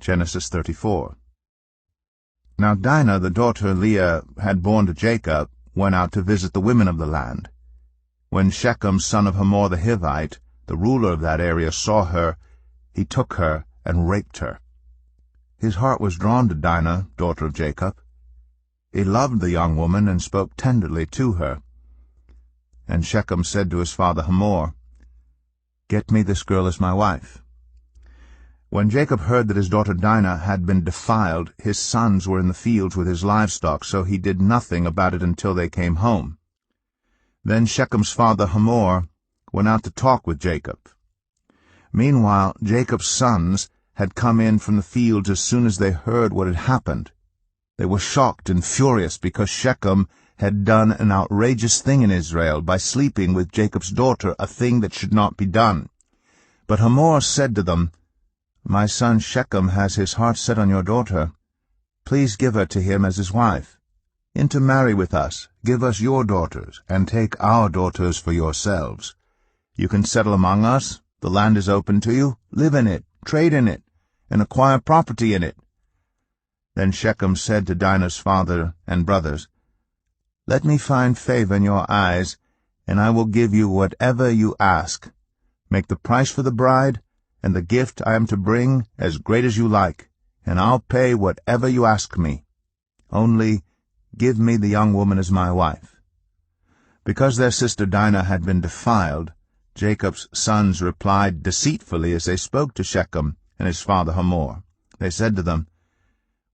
Genesis 34. Now Dinah, the daughter Leah had borne to Jacob, went out to visit the women of the land. When Shechem, son of Hamor the Hivite, the ruler of that area, saw her, he took her and raped her. His heart was drawn to Dinah, daughter of Jacob. He loved the young woman and spoke tenderly to her. And Shechem said to his father Hamor, "Get me this girl as my wife." When Jacob heard that his daughter Dinah had been defiled, his sons were in the fields with his livestock, so he did nothing about it until they came home. Then Shechem's father Hamor went out to talk with Jacob. Meanwhile, Jacob's sons had come in from the fields as soon as they heard what had happened. They were shocked and furious because Shechem had done an outrageous thing in Israel by sleeping with Jacob's daughter, a thing that should not be done. But Hamor said to them, "My son Shechem has his heart set on your daughter. Please give her to him as his wife. Intermarry with us, give us your daughters, and take our daughters for yourselves. You can settle among us, the land is open to you, live in it, trade in it, and acquire property in it." Then Shechem said to Dinah's father and brothers, "Let me find favor in your eyes, and I will give you whatever you ask. Make the price for the bride, and the gift I am to bring as great as you like, and I'll pay whatever you ask me. Only give me the young woman as my wife." Because their sister Dinah had been defiled, Jacob's sons replied deceitfully as they spoke to Shechem and his father Hamor. They said to them,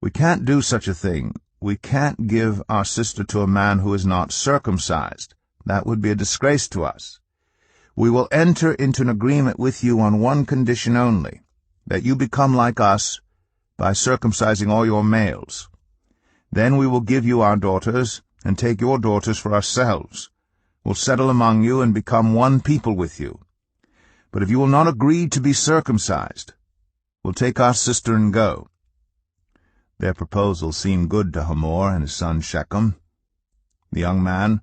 "We can't do such a thing. We can't give our sister to a man who is not circumcised. That would be a disgrace to us. We will enter into an agreement with you on one condition only, that you become like us by circumcising all your males. Then we will give you our daughters, and take your daughters for ourselves. We'll settle among you and become one people with you. But if you will not agree to be circumcised, we'll take our sister and go." Their proposal seemed good to Hamor and his son Shechem. The young man,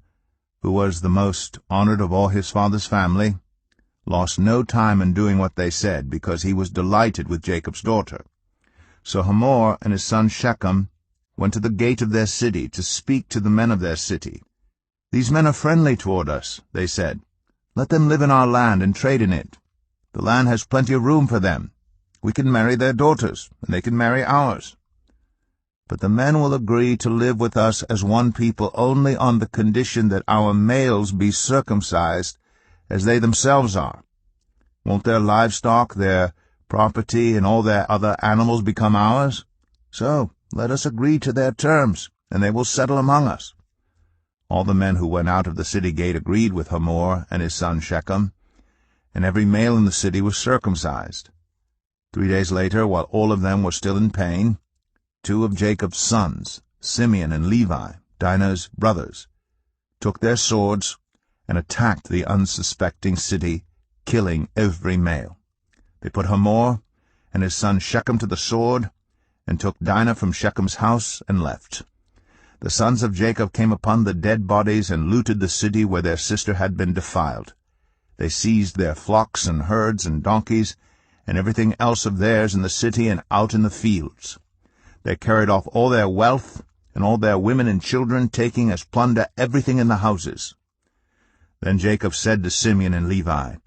who was the most honored of all his father's family, lost no time in doing what they said, because he was delighted with Jacob's daughter. So Hamor and his son Shechem went to the gate of their city to speak to the men of their city. "These men are friendly toward us," they said. "Let them live in our land and trade in it. The land has plenty of room for them. We can marry their daughters, and they can marry ours. But the men will agree to live with us as one people only on the condition that our males be circumcised as they themselves are. Won't their livestock, their property, and all their other animals become ours? So let us agree to their terms, and they will settle among us." All the men who went out of the city gate agreed with Hamor and his son Shechem, and every male in the city was circumcised. 3 days later, while all of them were still in pain, 2 of Jacob's sons, Simeon and Levi, Dinah's brothers, took their swords and attacked the unsuspecting city, killing every male. They put Hamor and his son Shechem to the sword, and took Dinah from Shechem's house and left. The sons of Jacob came upon the dead bodies and looted the city where their sister had been defiled. They seized their flocks and herds and donkeys, and everything else of theirs in the city and out in the fields. They carried off all their wealth and all their women and children, taking as plunder everything in the houses. Then Jacob said to Simeon and Levi,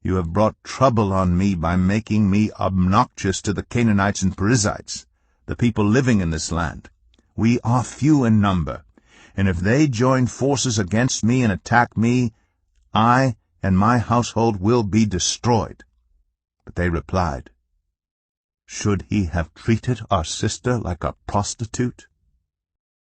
"You have brought trouble on me by making me obnoxious to the Canaanites and Perizzites, the people living in this land. We are few in number, and if they join forces against me and attack me, I and my household will be destroyed." But they replied, "Should he have treated our sister like a prostitute?